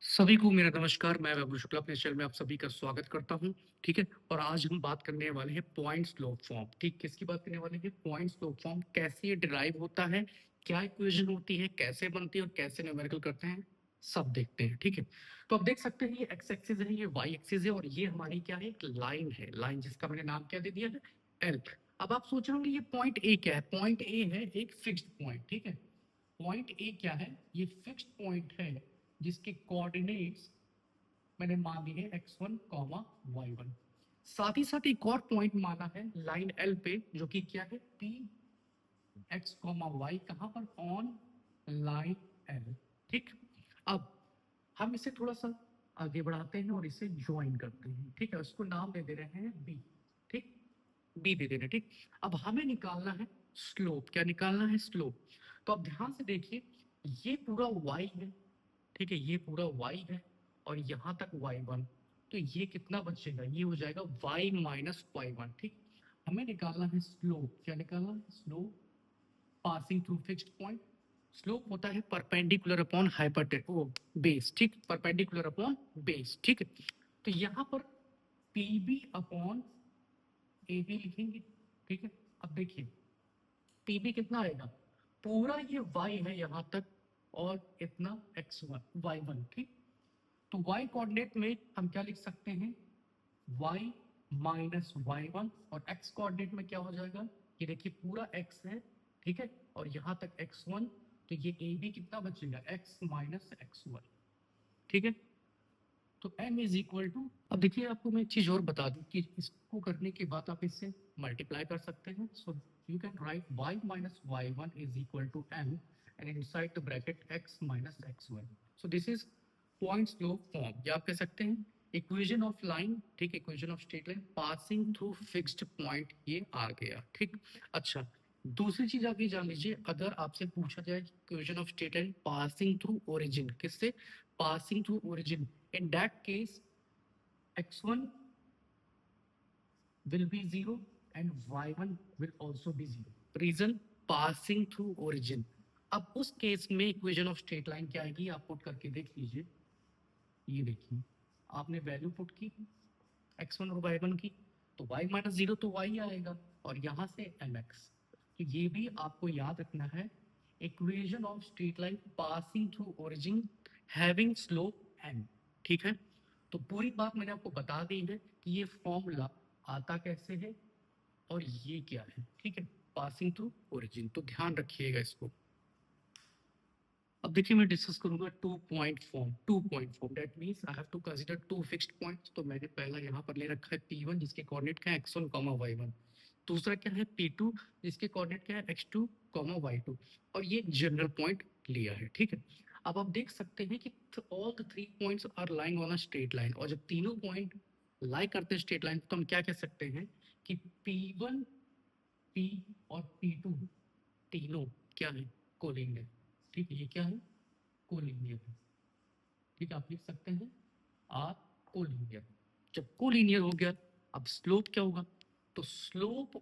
सभी को मेरा नमस्कार। मैं वैभव शुक्ला अपने चैनल में आप सभी का स्वागत करता हूँ। ठीक है। और आज हम बात करने वाले हैं पॉइंट स्लोप फॉर्म। ठीक, किसकी बात करने वाले हैं? Point slope form. कैसे ये डिराइव होता है, क्या इक्वेशन होती है, कैसे बनती है और कैसे न्यूमेरिकल करते हैं, सब देखते हैं। ठीक है। तो आप देख सकते हैं ये एक्स एक्सिस है, ये वाई एक्सिस है और ये हमारी क्या है, एक लाइन है। लाइन जिसका मैंने नाम क्या दे दिया है, एल। अब आप सोच रहे होंगे ये पॉइंट ए क्या है? पॉइंट ए है एक फिक्स्ड पॉइंट। ठीक है। पॉइंट ए क्या है? ये फिक्स्ड पॉइंट है जिसके कोऑर्डिनेट्स मैंने मान ली है x1 कॉमा y1। साथ ही साथ एक और पॉइंट माना है लाइन L पे, जो कि क्या है, p x कॉमा y। कहां पर? On line L। ठीक। अब हम इसे थोड़ा सा आगे बढ़ाते हैं और इसे ज्वाइन करते हैं। ठीक है। उसको नाम दे दे रहे हैं b। ठीक, b दे दे रहे हैं। ठीक। अब हमें निकालना है स्लोप। क्या निकालना है? स्लोप। तो अब ध्यान से देखिए, ये पूरा y है। ठीक है, ये पूरा y है और यहां तक y1। तो ये कितना बचेगा? ये हो जाएगा y माइनस y1। ठीक। हमें निकालना है स्लोप। क्या निकालना है? Slope passing through fixed point. Slope होता है परपेंडिकुलर अपॉन हाइपोटेन्यूज बेस। ठीक, परपेंडिकुलर अपॉन बेस। ठीक है। तो यहां पर पीबी अपॉन ए बी लिखेंगे। ठीक है। अब देखिए, पीबी कितना आएगा? पूरा ये y है यहां तक और इतना x1 y1। ठीक। तो y कोऑर्डिनेट में हम क्या लिख सकते हैं? y minus y1। और x कोऑर्डिनेट में क्या हो जाएगा? ये देखिए पूरा x है। ठीक है। और यहां तक x1। तो ये a b कितना बचेगा? x minus x1। ठीक है। तो m इज इक्वल टू, अब देखिए आपको मैं एक चीज और बता दूं कि इसको करने के बाद आप इससे मल्टीप्लाई कर सकते हैं। So you can write y minus y1 is equal to m and inside the bracket x minus x1। So this is point slope form, या आप कह सकते हैं इक्वेशन ऑफ लाइन। ठीक, equation of straight line passing through fixed point, ये आ गया। ठीक। अच्छा, दूसरी चीज आप ये जान लीजिए, अगर आपसे पूछा जाए equation of straight line passing through origin, किससे? Passing through origin. In that case, x1 will be 0 and y1 will also be 0. Reason, passing through origin. अब उस केस में इक्वेशन ऑफ स्ट्रेट लाइन क्या आएगी? आप पुट करके देख लीजिए। ये देखिए, आपने वैल्यू पुट की x1 और y1 की, तो y माइनस 0 तो y आएगा और यहां से mx। तो ये भी आपको याद रखना है, equation of straight line passing through origin having slope m। ठीक है। तो पूरी बात मैंने आपको बता दी है कि ये फॉर्मूला आता कैसे है और ये क्या है। ठीक है, पासिंग थ्रू ओरिजिन। तो ध्यान रखिएगा इसको। अब देखिए, मैं डिस्कस करूंगा two point form. Two point form that means I have to consider two fixed points. तो मैंने पहला यहाँ पर ले रखा है P1 जिसके कोऑर्डिनेट क्या है x1 y1। दूसरा क्या है P2 जिसके कोऑर्डिनेट क्या है x2 y2। और ये जनरल पॉइंट लिया है। ठीक है। अब आप देख सकते हैं कि all the three points are lying on a straight line. और जब तीनों पॉइंट लाई करते हैं स्ट्रेट लाइन, तो हम क्या कह सकते हैं कि P1 P और P2 तीनों क्या है? कोलिनियर। ठीक है, ये क्या है? कोलिनियर। ठीक है, आप लिख सकते हैं आर कोलिनियर। जब कोलिनियर हो गया, अब स्लोप क्या होगा? तो slope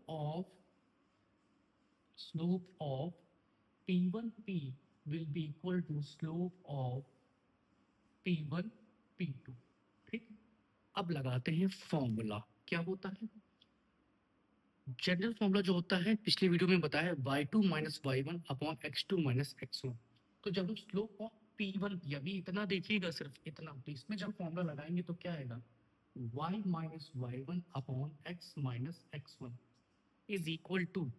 of P1 P will be equal to slope of P1 P2। ठीक। अब लगाते हैं फॉर्मूला। क्या होता है? जनरल फॉर्मूला जो होता है, पिछले वीडियो में बताया, y2 minus y1 upon x2 minus x1। तो जब हम स्लोप ऑफ P1, अभी इतना देखिएगा, सिर्फ इतना, तो इसमें जब फॉर्मूला लगाएंगे तो क्या आएगा? y minus y1 upon x minus x1 is equal to,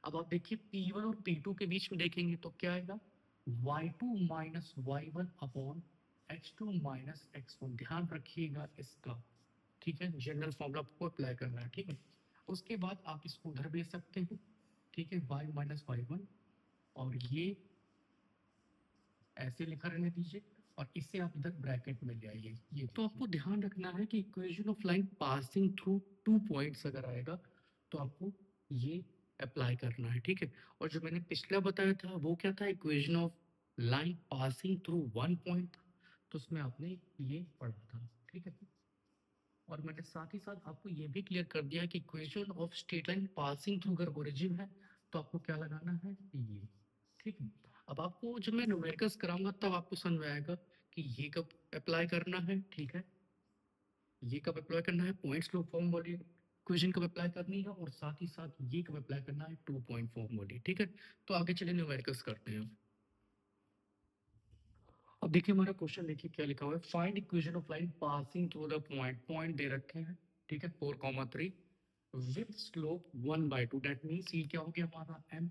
अब आप देखिए P1 और P2 के बीच में देखेंगे तो क्या आएगा? y2 minus y1 upon x2 minus x1। ध्यान रखिएगा इसका। ठीक है, जनरल फॉर्मूला आपको अप्लाई करना है। ठीक है। उसके बाद आप इसको उधर भेज सकते हैं। ठीक है, y माइनस y1, और ये ऐसे लिखा रहने दीजिए और इससे आप इधर ब्रैकेट में ले आइए। ये तो आपको ध्यान रखना है कि equation of line passing through two points अगर आएगा तो आपको ये अप्लाई करना है। ठीक है। और जो मैंने पिछला बताया था वो क्या था? Equation of line passing through one point. तो उसमें आपने ये पढ़ा था। ठीक है। और मैंने साथ ही साथ आपको ये भी क्लियर कर दिया है कि equation of straight line passing through अगर ओरिजिन है तो आपको क्या लगाना है? ये। ठीक है। अब आपको जब मैं न्यूमेरिकल्स कराऊंगा तब आपको समझ में आएगा कि ये कब अप्लाई करना है, ठीक है, ये कब अप्लाई करना है, पॉइंट्स लो फॉर्म वाली इक्वेशन कब अप्लाई करनी है, और साथ ही साथ ये कब अप्लाई करना है, 2 पॉइंट फॉर्म वाली, ठीक है। तो आगे चलिए न्यूमेरिकल्स करते हैं। अब देखिए हमारा क्वेश्चन देखिए क्या लिखा हुआ है, find equation of line passing through the point, point दे रखे हैं, ठीक है, 4,3 विथ स्लोप 1/2, दैट मींस ये क्या हो गया हमारा m,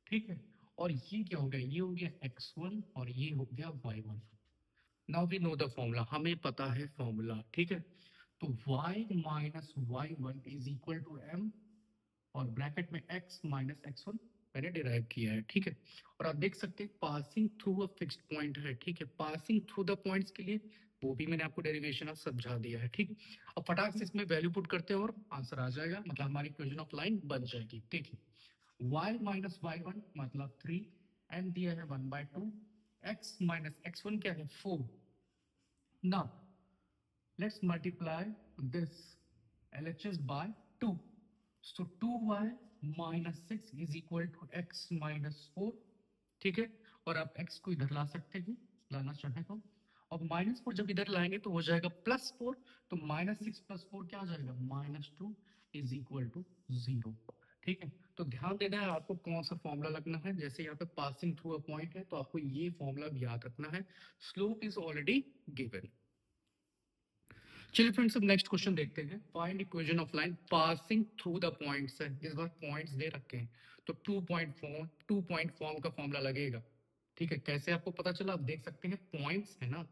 ठीक है, और ये क्या हो गया, ये हो गया x1 और ये हो गया y1। Now we know the formula, हमें पता है फॉर्मूला, ठीक है। तो y minus y1 is equal to m और ब्रैकेट में x माइनस x1 मैंने डिराइव किया है, ठीक है। और आप देख सकते हैं passing through a fixed point है, ठीक है, पासिंग थ्रू द पॉइंट्स के लिए वो भी मैंने आपको डेरिवेशन समझा दिया है, ठीक। अब फटाक से इसमें वैल्यू पुट करते हैं और आंसर आ जाएगा, मतलब हमारी इक्वेशन ऑफ लाइन बन जाएगी, ठीक है। y माइनस y1 मतलब 3, m दिया है 1/2, x माइनस x1 क्या है 4। Now let's multiply this LHS by 2. So 2y minus 6 is equal to x minus 4, ठीक है। और आप x को इधर ला सकते हैं, लाना चाहे तो, और -4 जब इधर लाएंगे तो हो जाएगा +4, तो -6 + 4 क्या आ जाएगा, -2 इज इक्वल टू 0, ठीक है। तो ध्यान देना है आपको कौन सा फॉर्मूला लगना है, जैसे यहाँ पे पासिंग थ्रू अ पॉइंट है तो आपको ये फॉर्मूला भी याद रखना है, स्लोप इज ऑलरेडी गिवन। चलिए फ्रेंड्स अब नेक्स्ट क्वेश्चन देखते हैं, find equation of line passing through the points है, इस बार पॉइंट्स दे रखे हैं, तो 2 पॉइंट फॉर्म का फॉर्मूला लगेगा, ठीक है। कैसे आपको पता चला, आप देख सकते हैं पॉइंट्स है ना,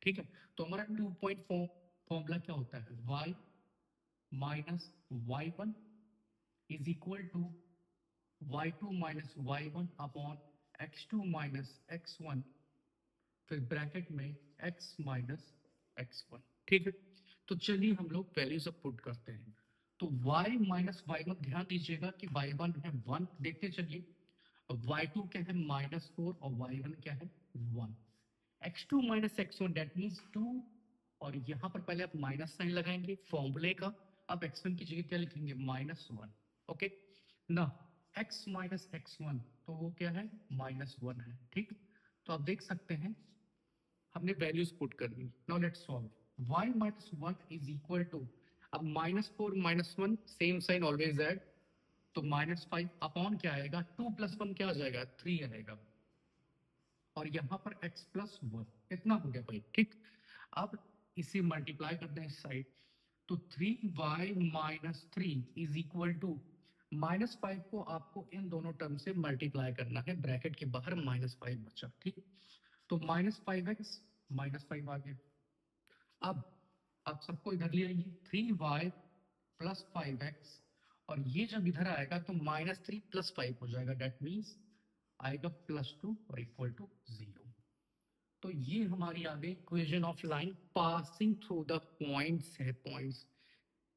ठीक है। तो हमारा 2 पॉइंट फॉर्मूला क्या होता है, y minus y1 is equal to y2 minus y1 upon x2 minus x1, फिर ब्रैकेट में x माइनस x1, ठीक है। तो चलिए हम लोग वैल्यू सब पुट करते हैं। तो y माइनस y1, ध्यान दीजिएगा कि y1 है 1, देखते चलिए, y2 क्या है -4 और y1 क्या है 1, x2 minus x1 that means 2, और यहाँ पर पहले आप माइनस साइन लगाएंगे फॉर्मूले का, अब x1 की जगह क्या लिखेंगे -1, ओके ना, x माइनस x1 तो वो क्या है -1 है, ठीक। तो आप देख सकते हैं हमने वैल्यूज पुट कर दी, now let's solve y minus 1 is equal to, अब -4 -1 सेम साइन ऑलवेज ऐड, तो -5 अपॉन क्या आएगा, 2 + 1 क्या आ जाएगा 3 आएगा, और यहाँ पर x प्लस 1 इतना हो गया भाई, ठीक। अब इसे मल्टीप्लाई करते हैं इस साइड, तो 3y minus 3 is equal to -5 को आपको इन दोनों टर्म से मल्टीप्लाई करना है, ब्रैकेट के बाहर -5 बचा, ठीक। तो -5x -5 आ गया। अब आप सबको इधर ले आइए, 3y प्लस 5x, और ये जब इधर आएगा तो -3 + 5 हो जाएगा, डेट मीन्स आएगा +2 और इक्वल टू 0। तो ये हमारी आ गई equation of line passing through the points है, पॉइंट्स।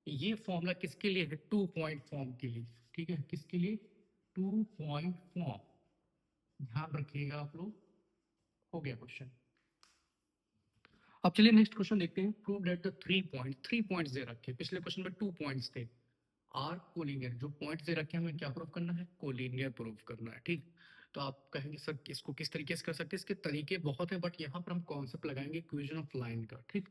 ये फॉर्मूला किसके लिए है, 2 पॉइंट फॉर्म के लिए, ठीक है, किसके लिए 2 पॉइंट फॉर्म, ध्यान रखिएगा आप लोग। हो गया क्वेश्चन। अब चलिए नेक्स्ट क्वेश्चन देखते हैं, प्रूव दैट द 3 पॉइंट्स दे रखे, पिछले क्वेश्चन में 2 पॉइंट्स थे, आर कोलिनियर, जो पॉइंट्स दे रखे हैं हमें क्या प्रूव करना है, कोलिनियर प्रूव करना है, ठीक। तो आप कहेंगे सर इसको किस तरीके से कर सकते हैं, इसके तरीके बहुत है, बट यहाँ पर हम कॉन्सेप्ट लगाएंगे इक्वेशन ऑफ लाइन का, ठीक।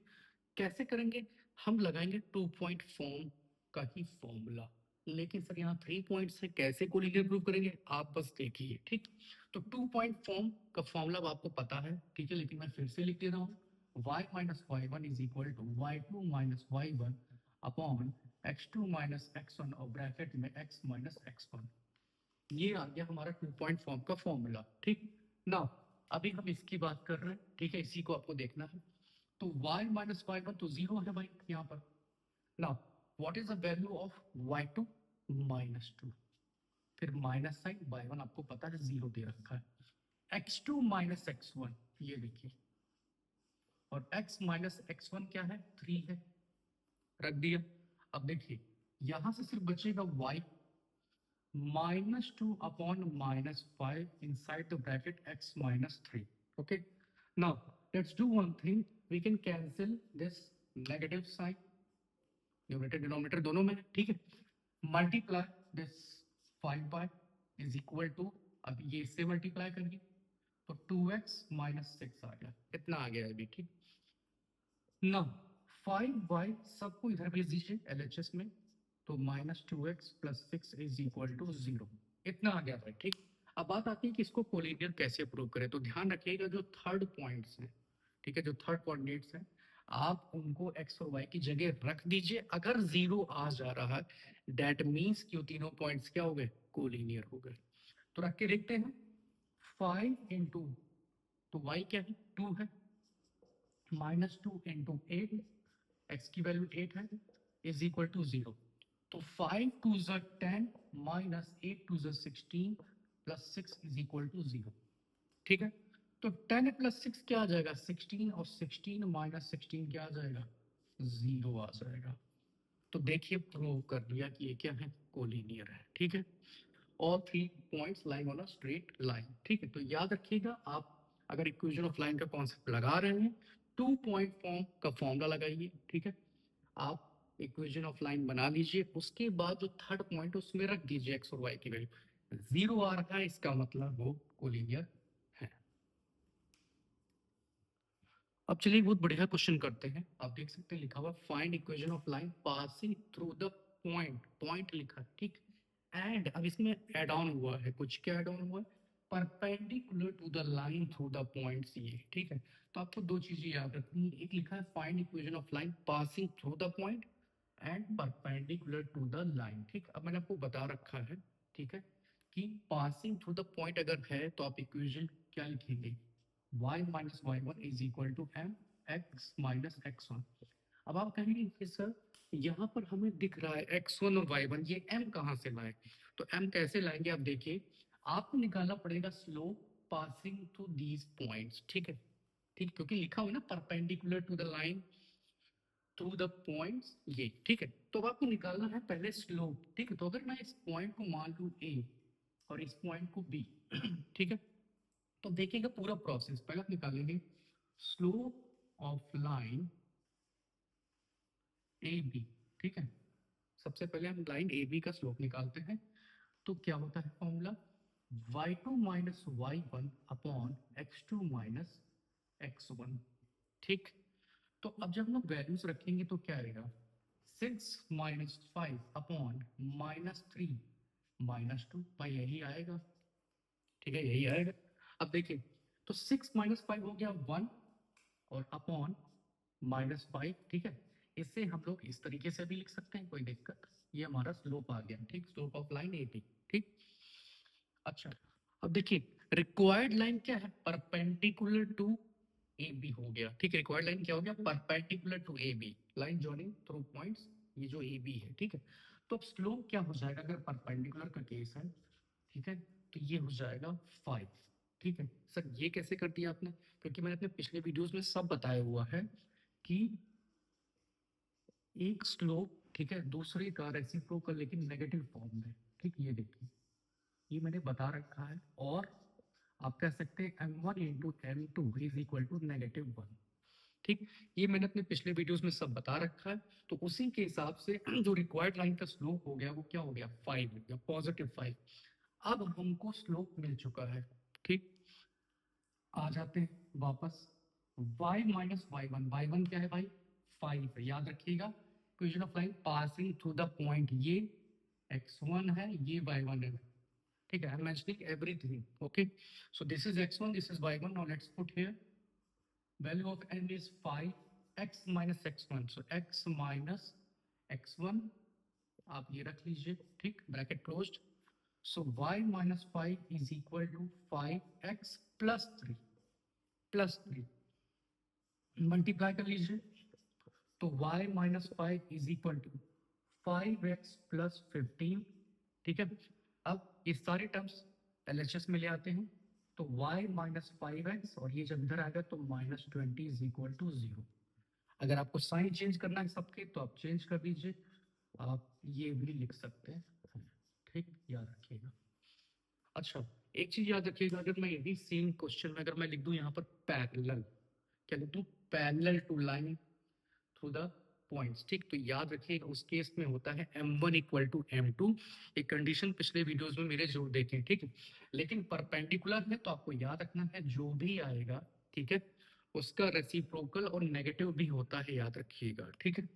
कैसे करेंगे, हम लगाएंगे 2 पॉइंट फॉर्म का ही फॉर्मूला, लेकिन सर यहाँ 3 पॉइंट्स है, कैसे कोलिनियर प्रूव करेंगे आप बस देखिए, ठीक। तो 2 पॉइंट फॉर्म का फॉर्मूला आपको पता है, ठीक है, लेकिन मैं फिर से लिख दे रहा हूँ, y minus y1 is equal to y2 minus y1 upon x2 minus x1 और ब्रैकेट में x माइनस x1। ये आ गया हमारा 2 पॉइंट फॉर्म का फॉर्मूला, ठीक। नाउ अभी हम इसकी बात कर रहे हैं, ठीक है, इसी को आपको देखना है। तो y माइनस y1 तो 0 है भाई यहाँ पर। Now what is the value of y2 -2, फिर माइनस साइन y1 आपको पता है 0 दे रखा है, x2 माइनस x1 ये देखिए, और x माइनस x1 क्या है 3 है, रख दिया। अब देखिए यहां से सिर्फ बचेगा y -2 upon -5 inside the bracket x -3, okay. Now let's do one thing, we can cancel this negative sign, numerator denominator दोनों में, ठीक है। Multiply this 5 by is equal to, अब ये इससे मल्टीप्लाई करिए, तो 2x माइनस 6 आ गया, इतना आ गया अभी, ठीक। ना 5y सबको इधर भेज दीजिए LHS में, तो -2x + 6 इज इक्वल टू 0, इतना आ गया था, ठीक। अब बात आती है कि इसको कोलिनियर कैसे प्रूव करें। तो ध्यान रखिएगा जो थर्ड पॉइंट्स हैं, ठीक है, जो थर्ड कोऑर्डिनेट्स हैं, आप उनको x और y की जगह रख दीजिए। अगर 0 आ जा रहा है दैट मीन्स कि वो तीनों पॉइंट्स क्या हो गए, कोलिनियर हो गए। तो रख के देखते हैं, 5 इंटू, तो y क्या है, 2 है, -2 इंटू 8, x की वैल्यू 8 है, इज इक्वल टू 0। तो 5 2 ज़ा 10 -8 2 ज़ा 16 + 6 इज इक्वल टू 0, ठीक है। तो 10 + 6 क्या आ जाएगा, 16, और 16 - 16 क्या आ जाएगा, 0 आ जाएगा। तो देखिए प्रूव कर दिया कि ये क्या है, कोलिनियर है, ठीक है। All 3 points lying on a straight line, ठीक है। तो याद रखिएगा, आप अगर इक्वेशन ऑफ लाइन का कॉन्सेप्ट लगा रहे हैं, 2 पॉइंट फॉर्म का फॉर्मूला लगाइए, ठीक है। आप इक्वेशन ऑफ लाइन बना लीजिए, उसके बाद जो थर्ड पॉइंट उसमें रख दीजिए एक्स और वाई की वैल्यू, 0 आ रहा है, इसका मतलब वो कोलिनियर है। अब चलिए बहुत बढ़िया क्वेश्चन करते हैं। आप देख सकते हैं लिखा हुआ find equation of line passing through the point, point लिखा है, ठीक। एंड अब इसमें एड ऑन हुआ है कुछ, क्या एड ऑन हुआ है, perpendicular to the line through the point ये, ठीक है। तो आपको दो चीजें याद रखनी है, एक लिखा है find equation of line passing through the point and perpendicular to the line, ठीक। अब मैंने आपको बता रखा है, ठीक है, कि पासिंग थ्रू द पॉइंट अगर है तो आप इक्वेशन क्या लिखेंगे, y minus y1 is equal to m x minus x1। अब आप कहेंगे कि सर यहाँ पर हमें दिख रहा है x1 और y1, ये m कहाँ से लाए। तो m कैसे लाएंगे, आप देखिए, आपको निकालना पड़ेगा slope passing through these points, ठीक है, ठीक, क्योंकि लिखा हुआ है ना perpendicular to the line through the points ये, ठीक है। तो अब आपको निकालना है पहले स्लोप, ठीक है। तो अगर मैं इस पॉइंट को मान लूँ a और इस पॉइंट को b, ठीक है, तो देखिएगा पूरा प्रोसेस, पहले आप निकालेंगे slope of line A B, ठीक है। सबसे पहले हम लाइन ए बी का स्लोप निकालते हैं। तो क्या होता है formula, y2 minus y1 upon x2 minus x1, ठीक। तो अब जब हम लोग वैल्यूज रखेंगे तो क्या आएगा, 6 माइनस 5 अपॉन -3 -2, भाई यही आएगा, ठीक है, यही आएगा। अब देखिए, तो 6 माइनस 5 हो गया 1, और अपॉन -5, ठीक है। इससे हम लोग इस तरीके से भी लिख सकते हैं, कोई दिक्कत, ये हमारा स्लोप आ गया, ठीक, slope of line A B, ठीक। अच्छा, अब देखिए रिक्वायर्ड लाइन क्या है, परपेंडिकुलर टू ए बी हो गया, ठीक है। रिक्वायर्ड लाइन क्या हो गया, perpendicular to A B, line joining through points, ये जो ए बी है, ठीक है। तो अब स्लोप क्या हो जाएगा, अगर परपेंडिकुलर का केस है, ठीक है, तो ये हो जाएगा 5, ठीक है। सर ये कैसे कर दिया आपने, क्योंकि मैंने अपने पिछले वीडियोस में सब बताया हुआ है कि एक स्लोप, ठीक है, दूसरे का रेसिप्रोकल लेकिन नेगेटिव फॉर्म में, ठीक, ये देखिए, ये मैंने बता रखा है। और आप कह सकते हैं m1 into m2 is equal to -1, ठीक, ये मैंने अपने पिछले वीडियोस में सब बता रखा है। तो उसी के हिसाब से जो रिक्वायर्ड लाइन का स्लोप हो गया वो क्या हो गया, 5 हो गया, +5। अब हमको स्लोप मिल चुका है, ठीक। आ जाते हैं वापस, y माइनस y1 क्या है भाई, 5 है, याद रखिएगा। Equation of line passing through the point, ये x1 है, ये y1 है, ठीक है। I am mentioning everything, okay. So this is x1, this is y1, now let's put here value of n is 5, x minus x1, सो x minus x1, आप ये रख लीजिए, ठीक, bracket closed. So y minus 5 is equal to 5x +3 multiply कर लीजिए, तो y minus 5 is equal to 5x + 15, ठीक है। अब ये सारे टर्म्स LHS में ले आते हैं, तो y माइनस 5x, और ये जब इधर आएगा तो -20 इज इक्वल टू 0। अगर आपको साइन चेंज करना है सबके तो आप चेंज कर दीजिए, आप ये भी लिख सकते हैं, ठीक, याद रखिएगा। अच्छा, एक चीज याद रखिएगा, अगर मैं यही सेम क्वेश्चन में अगर मैं लिख दूं यहाँ पर पैरेलल, क्या लिख दूं, parallel to line through the points, ठीक। तो याद रखिएगा उस केस में होता है m1 इक्वल टू m2। एक कंडीशन पिछले वीडियोस में मेरे जरूर देखें, ठीक है। लेकिन परपेंडिकुलर है तो आपको याद रखना है जो भी आएगा, ठीक है, उसका रेसिप्रोकल और नेगेटिव भी होता है, याद रखिएगा, ठीक है।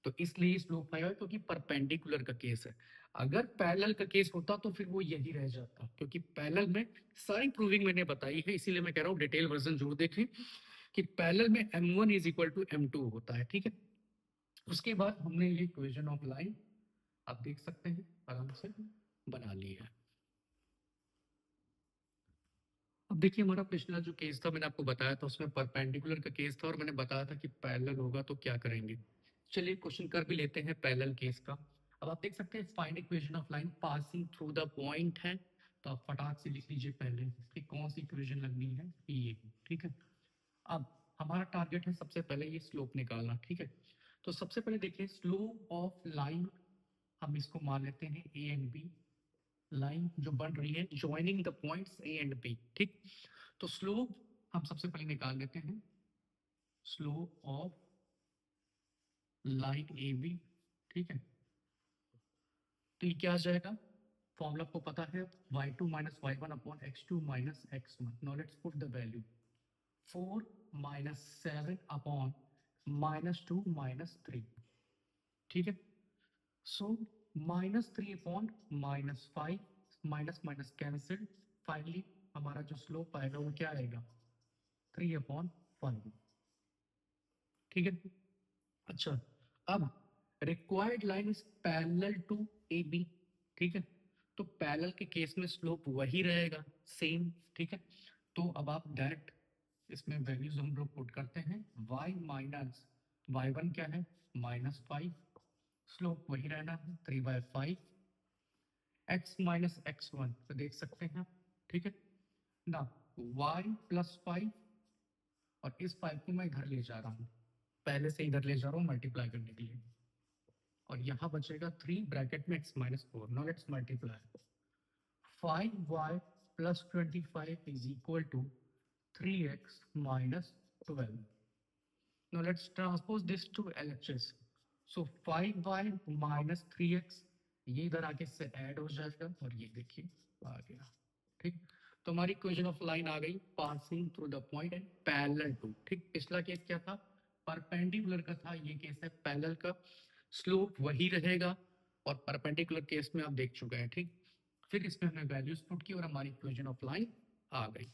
तो इसलिए स्लोप आया है क्योंकि परपेंडिकुलर का केस है। अगर पैरेलल का केस होता तो फिर वो यही रह जाता, क्योंकि पैरेलल में सारी प्रूविंग मैंने बताई है, इसीलिए मैं कह रहा हूँ डिटेल वर्जन जरूर देखें कि पैरेलल में m1 is equal to m2 होता है, ठीक है। उसके बाद हमने ये इक्वेशन ऑफ लाइन आप देख सकते हैं आराम से बना ली है। अब देखिए हमारा पिछला जो केस था मैंने आपको बताया था उसमें परपेंडिकुलर का केस था और मैंने बताया था कि पैरेलल होगा तो क्या करेंगे। चलिए क्वेश्चन कर भी लेते हैं पैरेलल केस का। अब आप देख सकते हैं find equation of line passing through the point है, तो आप फटाक से लिख लीजिए पहले इसकी कौन सी इक्वेशन लगनी है, ये, ठीक है। अब हमारा टारगेट है सबसे पहले ये स्लोप निकालना, ठीक है। तो सबसे पहले देखिए स्लोप ऑफ लाइन, हम इसको मान लेते हैं ए एंड बी, लाइन जो बन रही है joining the points A and B, ठीक। तो स्लोप हम सबसे पहले निकाल लेते हैं, slope of line A B, ठीक है। तो ये क्या आ जाएगा, फॉर्मूला आपको पता है y2 minus y one upon x2 minus x1। Now let's put the value 4 minus 7 upon -2 -3, ठीक है। सो -3 upon -5, minus minus cancel, finally हमारा जो स्लोप आएगा वो क्या आएगा 3/5, ठीक है। अच्छा, अब required line is parallel to A B, ठीक है। तो पैरेलल के केस में स्लोप वही रहेगा सेम, ठीक है। तो अब आप डायरेक्ट इसमें वैल्यूज हम लोग पुट करते हैं, y माइनस वाई वन क्या है -5, स्लोप वही रहना है 3/5, x माइनस x1 तो देख सकते हैं, ठीक है ना, y प्लस 5, और इस 5 को मैं इधर ले जा रहा हूँ, पहले से इधर ले जा रहा हूँ मल्टीप्लाई करने के लिए, और यहाँ बचेगा 3 ब्रैकेट में x minus 4। Now let's multiply 5y plus 25 is equal to 3x minus 12। Now let's transpose this to LHS. So 5y minus 3x, ये इधर आके इससे ऐड हो जाएगा और ये देखिए आ गया, ठीक। तो हमारी इक्वेशन ऑफ लाइन आ गई passing through the point and parallel to, ठीक। पिछला केस क्या था, परपेंडिकुलर का था, ये केस है पैरेलल का, स्लोप वही रहेगा और परपेंडिकुलर केस में आप देख चुके हैं, ठीक। फिर इसमें हमने वैल्यूज पुट की और हमारी इक्वेशन ऑफ लाइन आ गई।